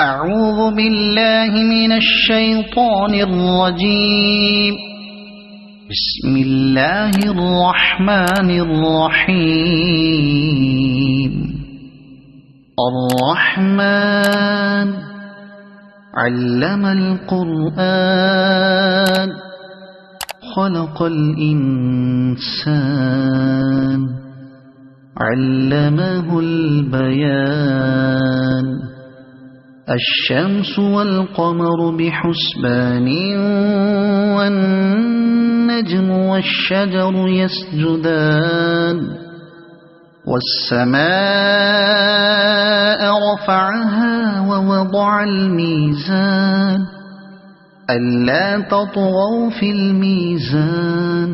أعوذ بالله من الشيطان الرجيم. بسم الله الرحمن الرحيم. الرحمن علم القرآن خلق الإنسان علمه البيان. الشمس والقمر بحسبان والنجم والشجر يسجدان. والسماء رفعها ووضع الميزان ألا تطغوا في الميزان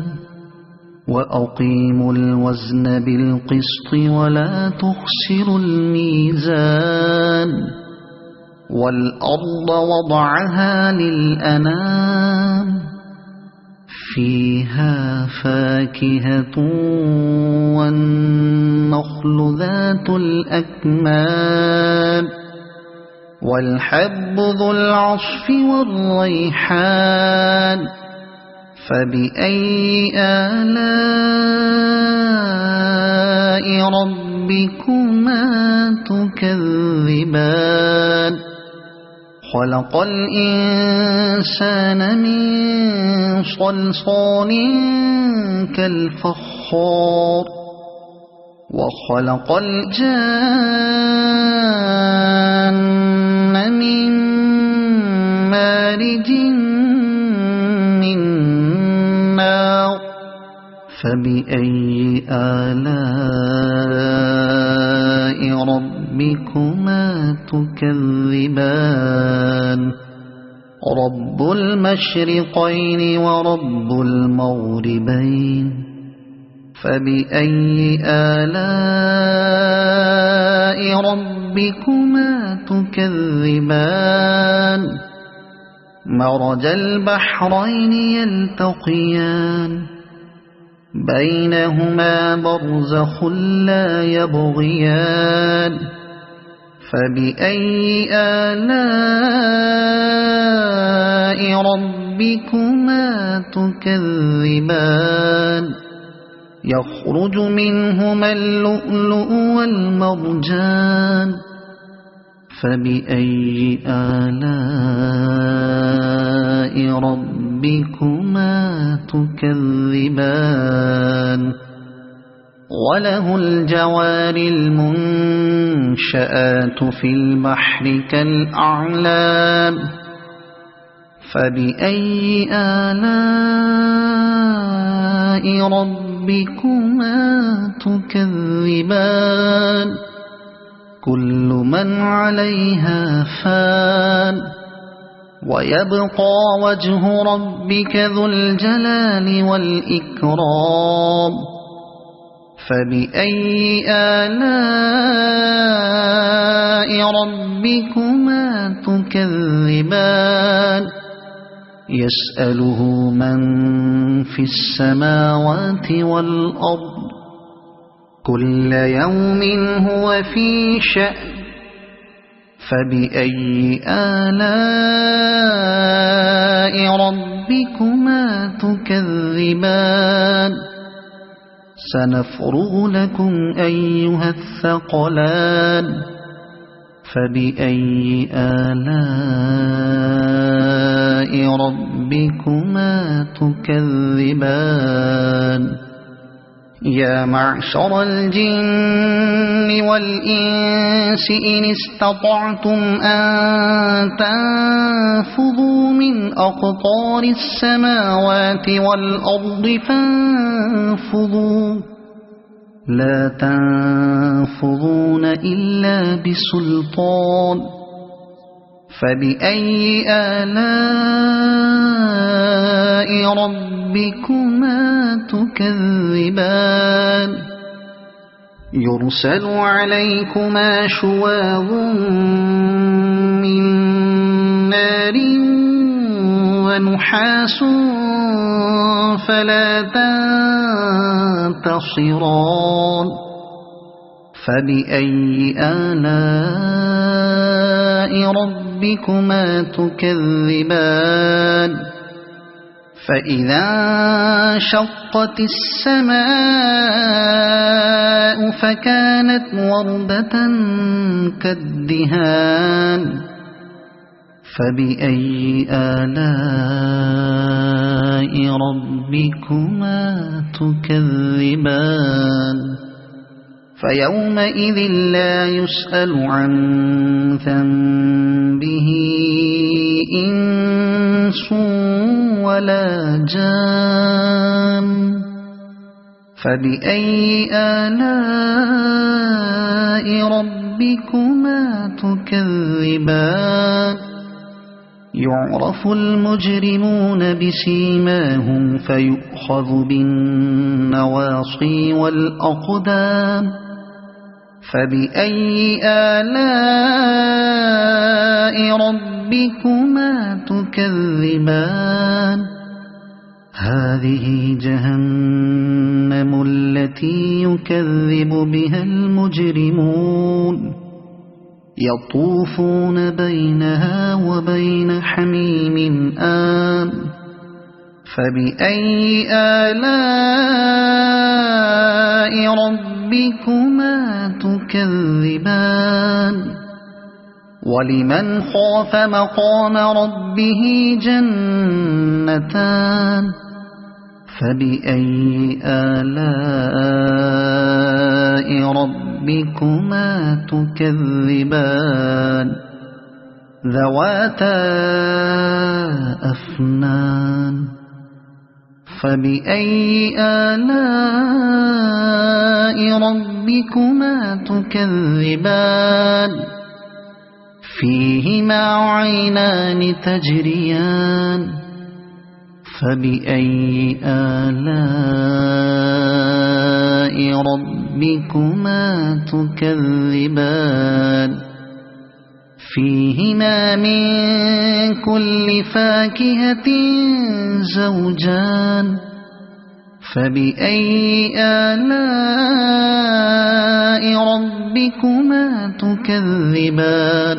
وأقيموا الوزن بالقسط ولا تخسروا الميزان. والأرض وضعها للأنام فيها فاكهة والنخل ذات الأكمام والحب ذو العصف والريحان. فبأي آلاء ربكما تكذبان. خلق الإنسان من صلصال كالفخار وخلق الجان من مارج من نار. فبأي آلاء ربكما تكذبان. رب المشرقين ورب المغربين. فبأي آلاء ربكما تكذبان. مرج البحرين يلتقيان بينهما برزخ لا يبغيان. فبأي آلاء ربكما تكذبان. يخرج منهما اللؤلؤ والمرجان. فبأي آلاء ربكما تكذبان. وله الجوار المنشآت في البحر كالأعلام. فبأي آلاء ربكما تكذبان. كل من عليها فان ويبقى وجه ربك ذو الجلال والإكرام. فبأي آلاء ربكما تكذبان. يسأله من في السماوات والأرض كل يوم هو في شأن. فبأي آلاء ربكما تكذبان. سنفرغ لكم أيها الثقلان. فبأي آلاء ربكما تكذبان. يا معشر الجن والإنس إن استطعتم أن تنفذوا من أقطار السماوات والأرض فانفذوا لا تنفذون إلا بسلطان. فبأي آلاء ربكما تكذبان. يرسل عليكما شواظ من نار ونحاس فلا تنتصران. فبأي آلاء ربكما تكذبان فإذا انشقت السماء فكانت وردة كالدهان فبأي آلاء ربكما تكذبان فيومئذ لا يسأل عن ذنبه إنس ولا جان فبأي آلاء ربكما تكذبان يعرف المجرمون بسيماهم فيؤخذ بالنواصي والأقدام فبأي آلاء ربكما تكذبان هذه جهنم التي يكذب بها المجرمون يطوفون بينها وبين حميم آن فبأي آلاء ربكما تكذبان ولمن خاف مقام ربه جنتان فبأي آلاء ربكما تكذبان ذواتا أفنان فبأي آلاء ربكما تكذبان فيهما عينان تجريان فبأي آلاء ربكما تكذبان فيهما من كل فاكهة زوجان فبأي آلاء ربكما تكذبان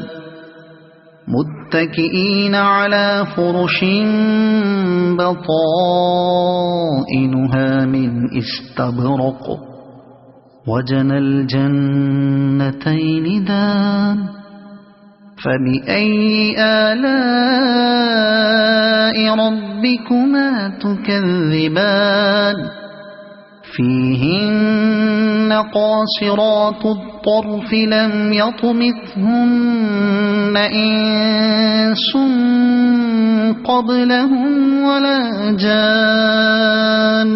متكئين على فرش بطائنها من استبرق وجنى الجنتين دان فبأي آلاء ربكما تكذبان فيهن قاصرات الطرف لم يطمثهن إنس قبلهم ولا جان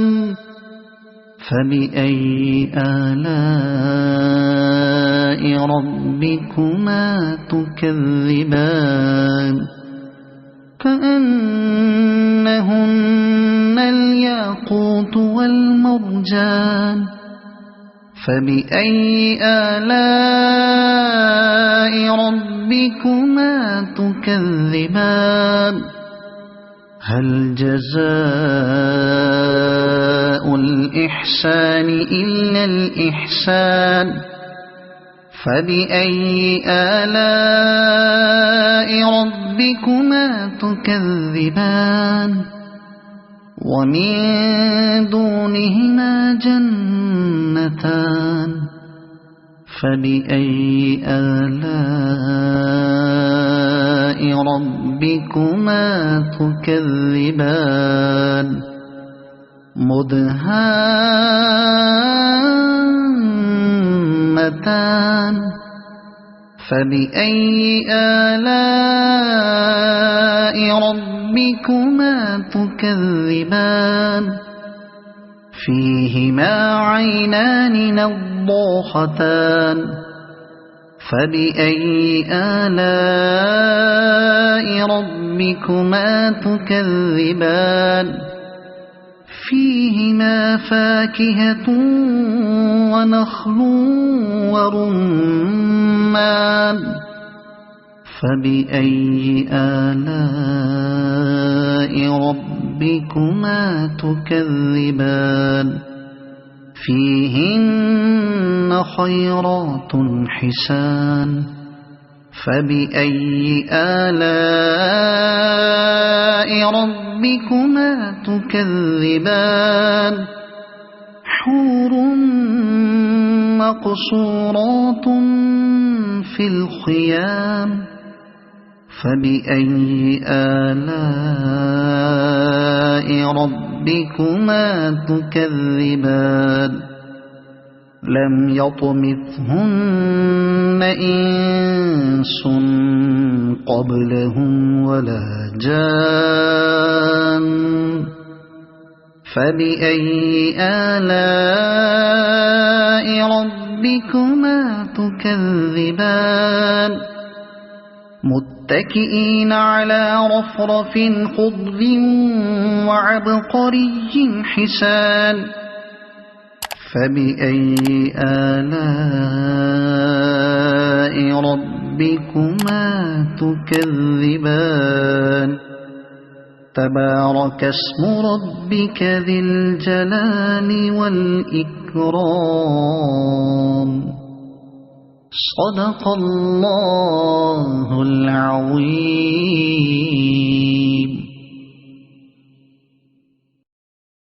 فبأي آلاء ربكما تكذبان كأنهن الياقوت والمرجان فبأي آلاء ربكما تكذبان هل جزاء الإحسان إلا الإحسان فبأي آلاء ربكما تكذبان ومن دونهما جنتان فبأي آلاء ربكما تكذبان مدهامتان فبأي آلاء ربكما تكذبان فيهما عينان نضاختان فبأي آلاء ربكما تكذبان فيهما فاكهة ونخل ورمان فبأي آلاء ربكما تكذبان فيهن خيرات حسان فبأي آلاء ربكما تكذبان حور مقصورات في الخيام فبأي آلاء ربكما تكذبان لم يطمثهن إنس قبلهم ولا جان فبأي آلاء ربكما تكذبان متكئين على رفرف خضر وعبقري حسان فبأي آلاء ربكما تكذبان تبارك اسم ربك ذي الجلال والإكرام صدق الله العظيم.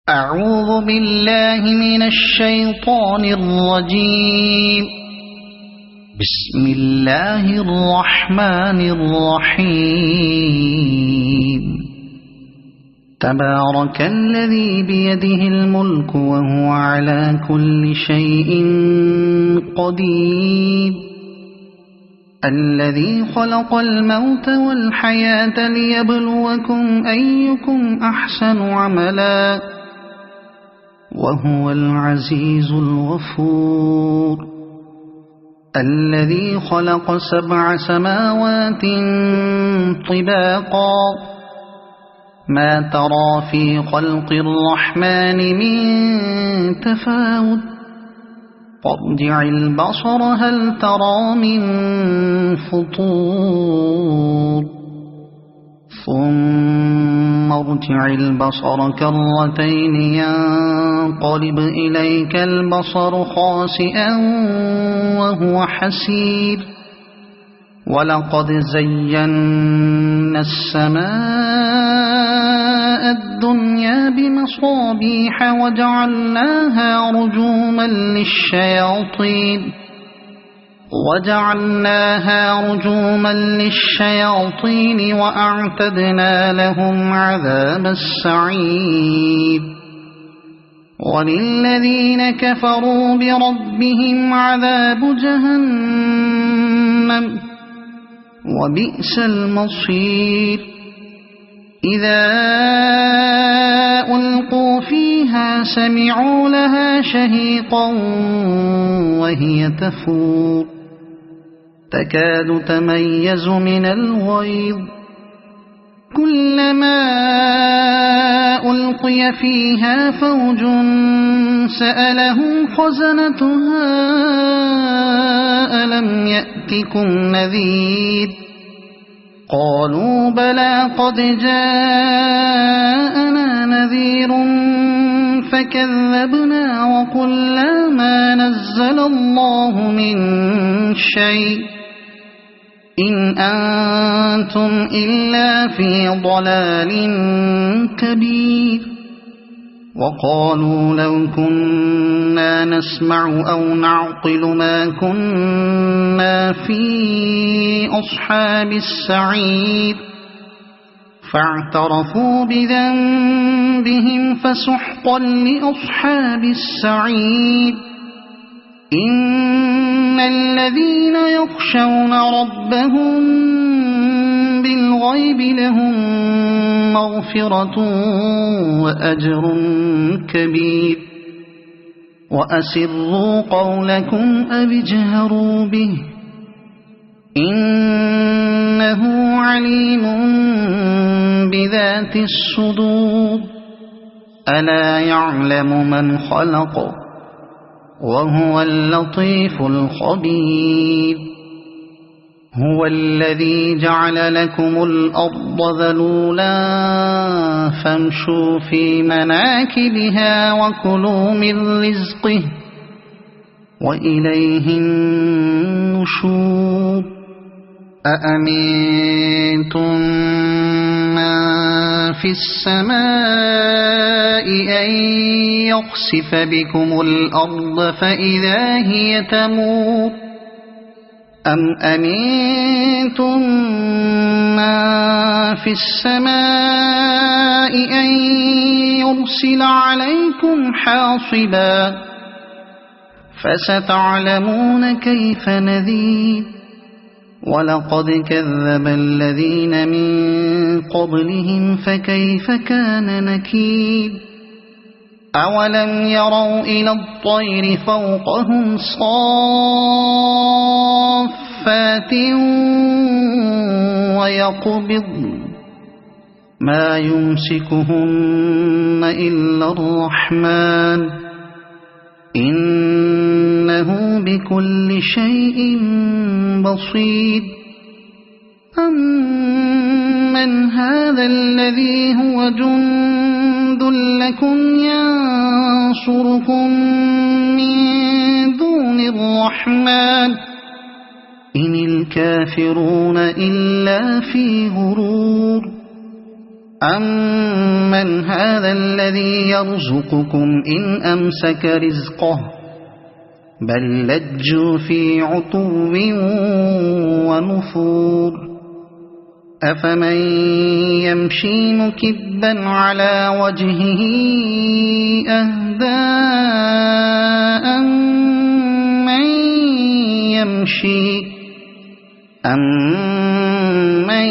أعوذ بالله من الشيطان الرجيم. بسم الله الرحمن الرحيم. تبارك الذي بيده الملك وهو على كل شيء قدير الذي خلق الموت والحياة ليبلوكم أيكم أحسن عملا وهو العزيز الغفور الذي خلق 7 سماوات طباقا ما ترى في خلق الرحمن من تفاوت فارجع البصر هل ترى من فطور ثم ارجع البصر كرتين ينقلب إليك البصر خاسئا وهو حسير ولقد زينا السماء الدنيا بمصابيح وجعلناها رجوما للشياطين وأعتدنا لهم عذاب السعير وللذين كفروا بربهم عذاب جهنم وبئس المصير إذا ألقوا فيها سمعوا لها شهيقا وهي تفور تكاد تميز من الغيظ كلما ألقي فيها فوج سألهم خزنتها ألم يأتكم نذير قالوا بلى قد جاءنا نذير فكذبنا وقلنا ما نزل الله من شيء إن أنتم إلا في ضلال كبير وقالوا لو كنا نسمع أو نعقل ما كنا في أصحاب السعير فاعترفوا بذنبهم فسحقا لأصحاب السعير إن الذين يخشون ربهم بالغيب لهم مغفرة وأجر كبير وأسروا قولكم أو اجهروا به إنه عليم بذات الصدور ألا يعلم من خلق وهو اللطيف الخبير هو الذي جعل لكم الأرض ذلولا فامشوا في مناكبها وكلوا من رزقه وإليه النشور أأمنتم من في السماء أن يخسف بكم الأرض فإذا هي تمور أم أمنتم من في السماء أن يرسل عليكم حاصبا فستعلمون كيف نذير ولقد كذب الذين من قبلهم فكيف كان نكير أولم يروا إلى الطير فوقهم صافات ويقبضن ما يمسكهن إلا الرحمن إنه بكل شيء بصير أمن هذا الذي هو جند لكم ينصركم من دون الرحمن إن الكافرون إلا في غرور أمن هذا الذي يرزقكم إن أمسك رزقه بل لجوا في عتو ونفور أفمن يمشي مكبا على وجهه أهدى أمن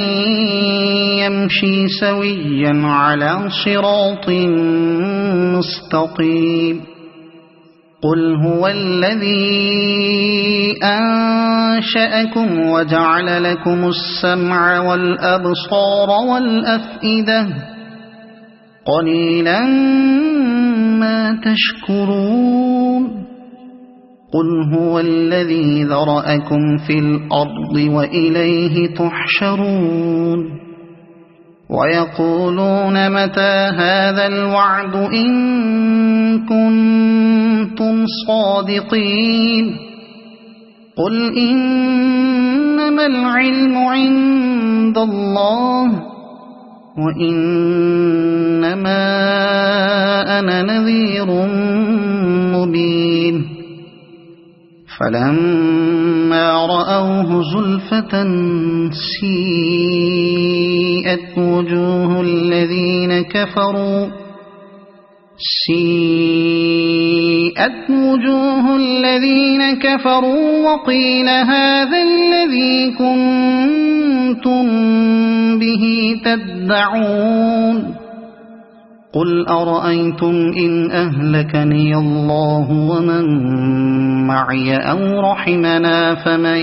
يمشي سويا على صراط مستقيم قل هو الذي أنشأكم وجعل لكم السمع والأبصار والأفئدة قليلا ما تشكرون قل هو الذي ذرأكم في الأرض وإليه تحشرون ويقولون متى هذا الوعد إن كنتم صادقين قل إنما العلم عند الله وإنما أنا نذير مبين فلما رأوه زلفة سيئت وجوه الذين كفروا وقيل هذا الذي كنتم به تدعون قل أرأيتم إن أهلكني الله ومن معي أو رحمنا فمن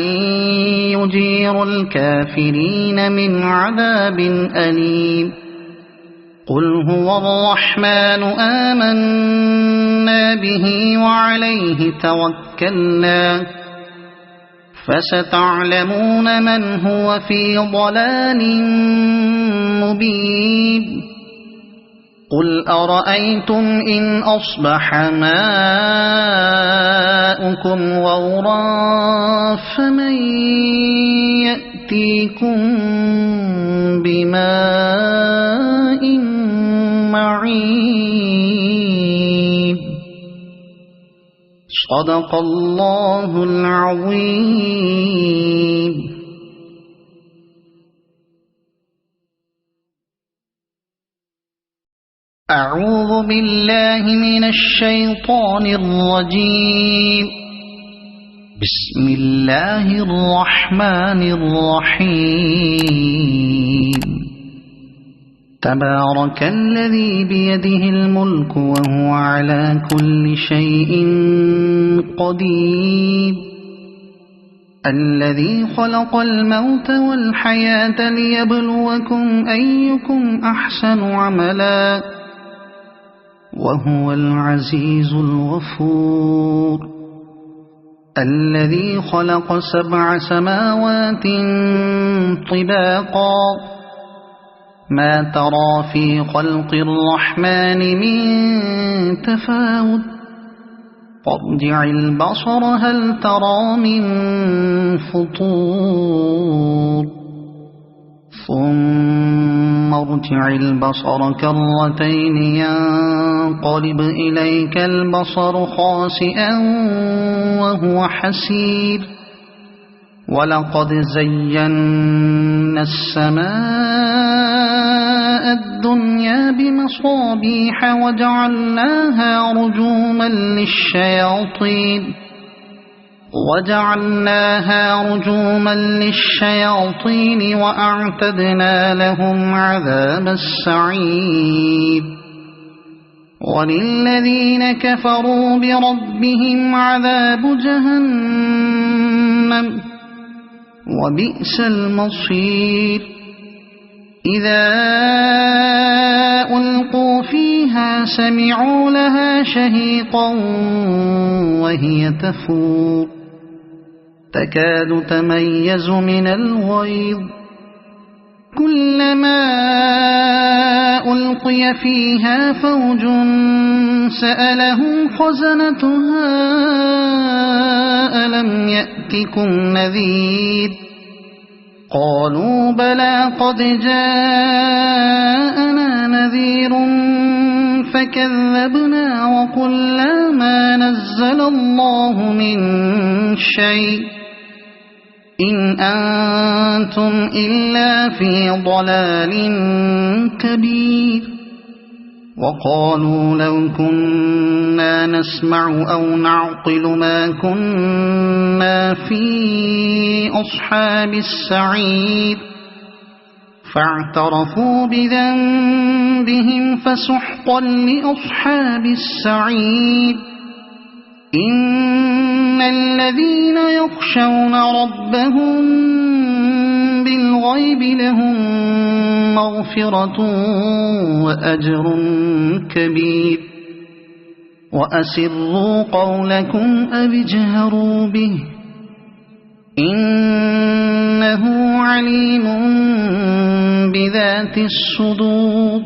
يجير الكافرين من عذاب أليم قل هو الرحمن آمنا به وعليه توكلنا فستعلمون من هو في ضلال مبين قل أرأيتم إن أصبح ماؤكم غورا فمن يأتيكم بماء معين صدق الله العظيم. أعوذ بالله من الشيطان الرجيم. بسم الله الرحمن الرحيم. تبارك الذي بيده الملك وهو على كل شيء قدير الذي خلق الموت والحياة ليبلوكم أيكم أحسن عملا وهو العزيز الغفور الذي خلق 7 سماوات طباقا ما ترى في خلق الرحمن من تفاوت فارجع البصر هل ترى من فطور ثم ارجع البصر كرتين ينقلب إليك البصر خاسئا وهو حسير ولقد زينا السماء الدنيا بمصابيح وجعلناها رجوما للشياطين وأعتدنا لهم عذاب السعير وللذين كفروا بربهم عذاب جهنم وبئس المصير إذا ألقوا فيها سمعوا لها شهيقا وهي تفور تكاد تميز من الغيظ كلما ألقي فيها فوج سألهم خزنتها ألم يأتكم نذير قالوا بلى قد جاءنا نذير فكذبنا وقلنا ما نزل الله من شيء إن أنتم إلا في ضلال كبير وقالوا لو كنا نسمع أو نعقل ما كنا في أصحاب السعير فاعترفوا بذنبهم فسحقا لأصحاب السعير إن الذين يخشون ربهم بالغيب لهم مغفرة وأجر كبير وأسروا قولكم أو اجهروا به إنه عليم بذات الصدور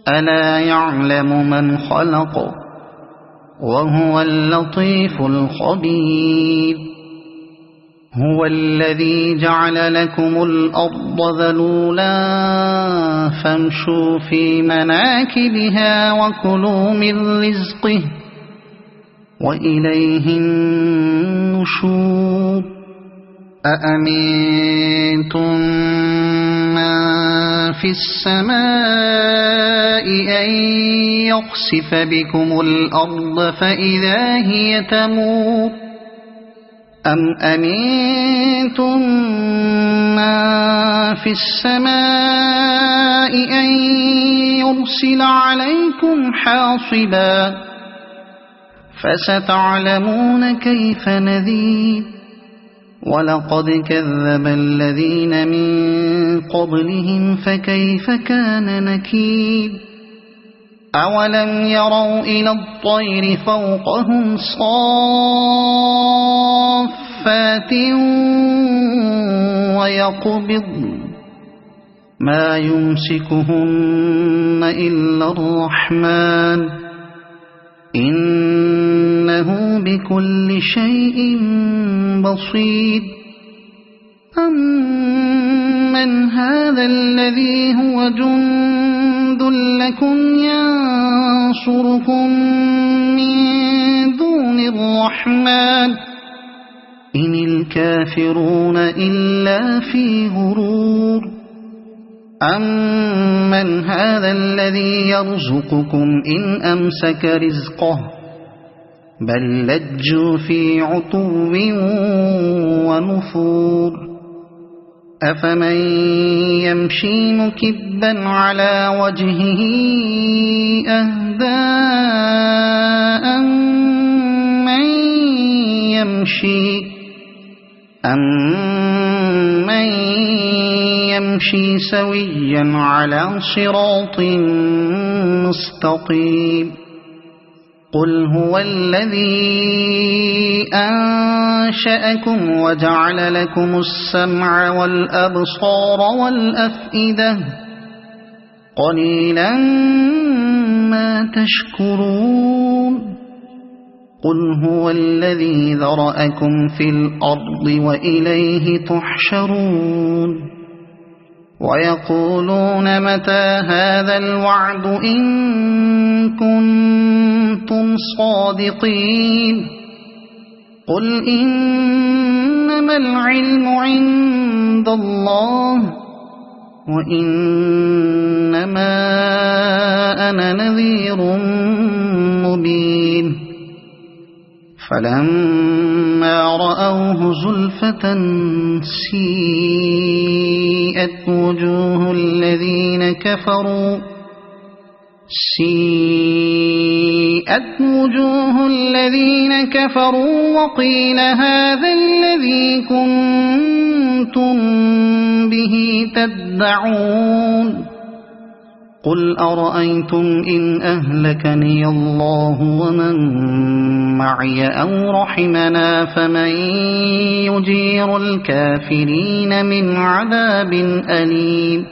ألا يعلم من خلق وهو اللطيف الخبير هو الذي جعل لكم الأرض ذلولا فامشوا في مناكبها وكلوا من رزقه وإليه النشور أأمنتم من في السماء أن يخسف بكم الأرض فإذا هي تمور أم أمنتم من في السماء أن يرسل عليكم حاصبا فستعلمون كيف نذير ولقد كذب الذين من قبلهم فكيف كان نكير أولم يروا إلى الطير فوقهم صافات ويقبضن ما يمسكهن إلا الرحمن إنه بكل شيء بصير أمن هذا الذي هو جند لكم ينصركم من دون الرحمن إن الكافرون إلا في غرور أمن هذا الذي يرزقكم إن أمسك رزقه بل لجوا في عتو ونفور أفمن يمشي مكبا على وجهه أهدى أمن يمشي سويا على صراط مستقيم قل هو الذي أنشأكم وجعل لكم السمع والأبصار والأفئدة قليلا ما تشكرون قل هو الذي ذرأكم في الأرض وإليه تحشرون ويقولون متى هذا الوعد إن كنتم صادقين قل إنما العلم عند الله وإنما أنا نذير مبين فلما رأوه زلفة سيئت وجوه الذين كفروا وقيل هذا الذي كنتم به تدعون قل أرأيتم إن أهلكني الله ومن معي أو رحمنا فمن يجير الكافرين من عذاب أليم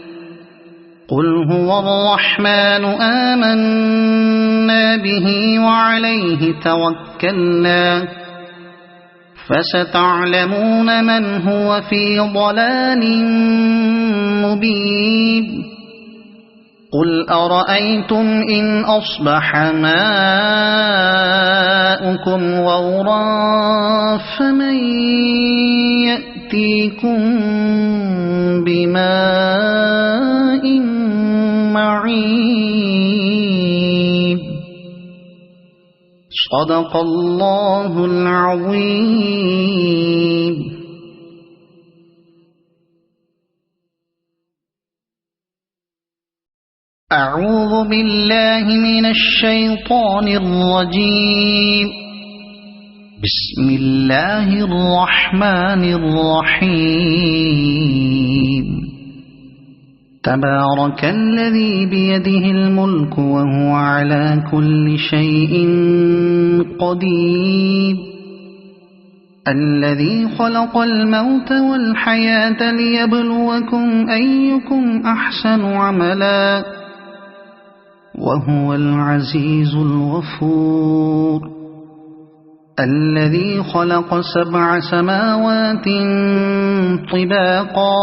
قل هو الرحمن آمنا به وعليه توكلنا فستعلمون من هو في ضلال مبين قل أرأيتم إن أصبح ماؤكم غورا فمن يأتيكم بماء معين صدق الله العظيم. أعوذ بالله من الشيطان الرجيم. بسم الله الرحمن الرحيم. تبارك الذي بيده الملك وهو على كل شيء قدير الذي خلق الموت والحياة ليبلوكم أيكم أحسن عملا وهو العزيز الغفور الذي خلق 7 سماوات طباقا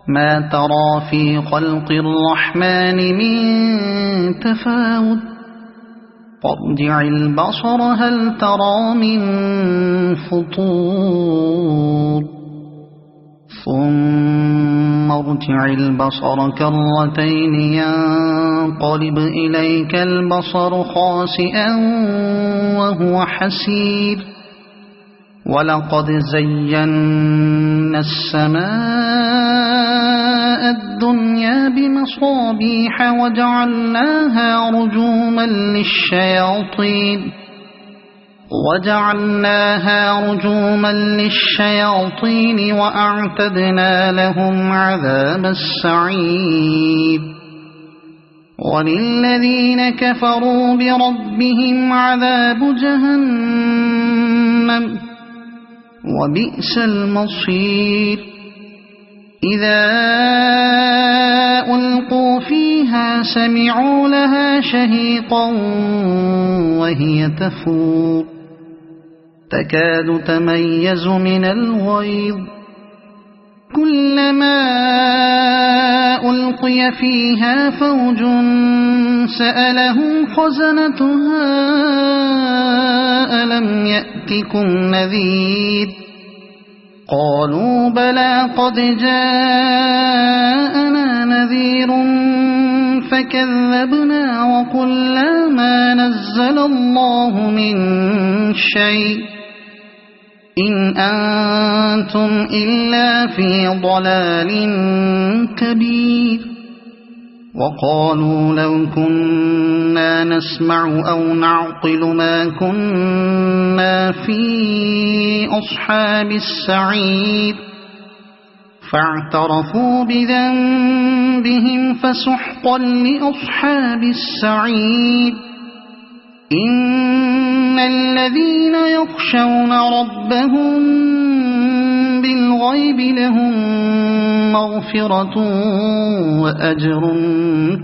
ما ترى في خلق الرحمن من تفاوت فارجع البصر هل ترى من فطور ثم ارجع البصر كرتين ينقلب إليك البصر خاسئا وهو حسير ولقد زينا السماء الدنيا بمصابيح وجعلناها رجوما للشياطين وأعتدنا لهم عذاب السعير وللذين كفروا بربهم عذاب جهنم وبئس المصير إذا ألقوا فيها سمعوا لها شهيقا وهي تفور تكاد تميز من الغيظ كلما ألقي فيها فوج سألهم خزنتها ألم يأتكم نذير قالوا بلى قد جاءنا نذير فكذبنا وقلنا ما نزل الله من شيء إن أنتم إلا في ضلال كبير وقالوا لو كنا نسمع أو نعقل ما كنا في أصحاب السعير فاعترفوا بذنبهم فسحقا لأصحاب السعير إن الذين يخشون ربهم بالغيب لهم مغفرة وأجر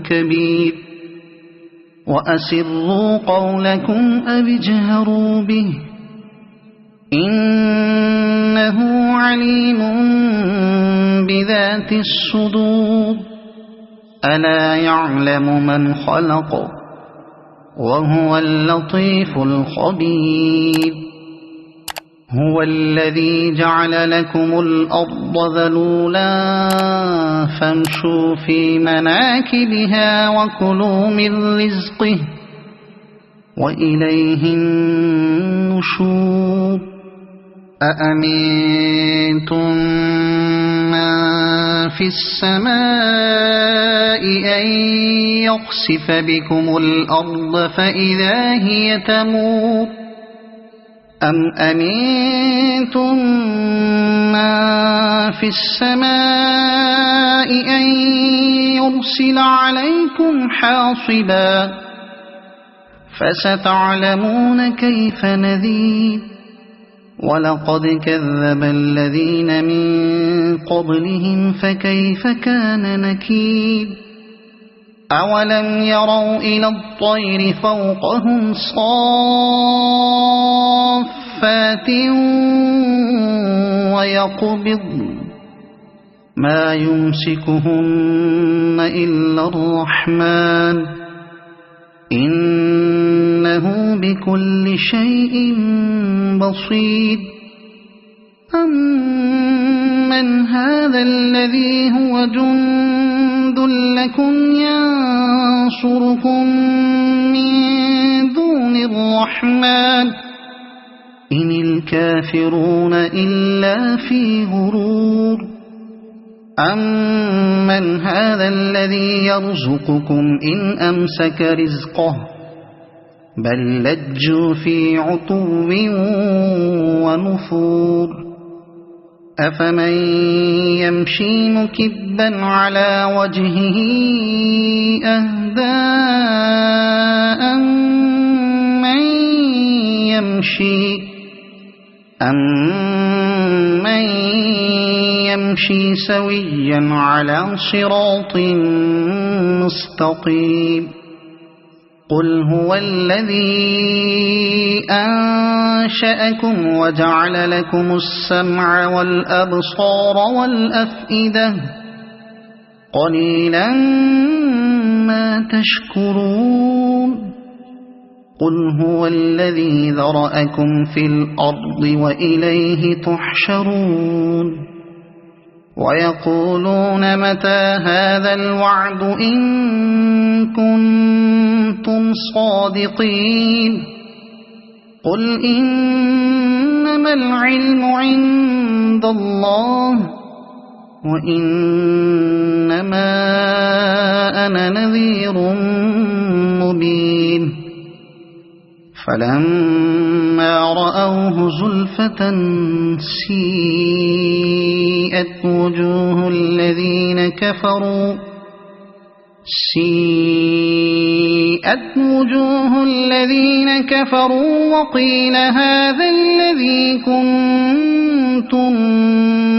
كبير وأسروا قولكم أو اجهروا به إنه عليم بذات الصدور ألا يعلم من خلق وهو اللطيف الخبير هو الذي جعل لكم الأرض ذلولا فامشوا في مناكبها وكلوا من رزقه وإليه النشور أأمنتم من في السماء أن يخسف بكم الأرض فإذا هي تمور أم أمنتم من في السماء أن يرسل عليكم حاصبا فستعلمون كيف نذير ولقد كذب الذين من قبلهم فكيف كان نكير أولم يروا إلى الطير فوقهم صافات ويقبضن ما يمسكهن إلا الرحمن إنه بكل شيء بصير أمن هذا الذي هو جند لكم ينصركم من دون الرحمن إن الكافرون إلا في غرور أمن هذا الذي يرزقكم إن أمسك رزقه بل لجوا في عتو ونفور أفمن يمشي مكبا على وجهه أهدى أمن يمشي سويا على صراط مستقيم قل هو الذي أنشأكم وجعل لكم السمع والأبصار والأفئدة قليلا ما تشكرون قل هو الذي ذرأكم في الأرض وإليه تحشرون ويقولون متى هذا الوعد إن كنتم صادقين قل إنما العلم عند الله وإنما أنا نذير مبين فلما رأوه زلفة سيئت وجوه الذين كفروا وقيل هذا الذي كنتم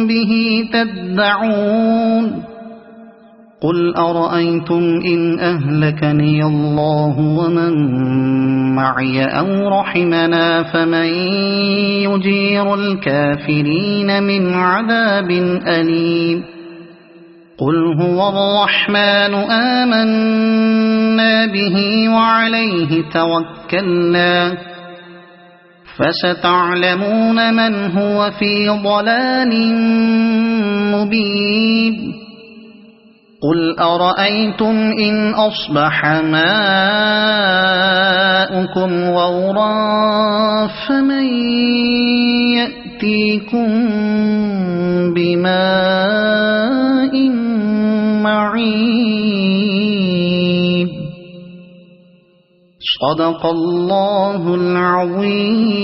به تدعون قل أرأيتم إن أهلكني الله ومن معي أو رحمنا فمن يجير الكافرين من عذاب أليم قل هو الرحمن آمنا به وعليه توكلنا فستعلمون من هو في ضلال مبين قل أرأيتم إن أصبح ماؤكم غورا فمن يأتيكم بماء معين صدق الله العظيم.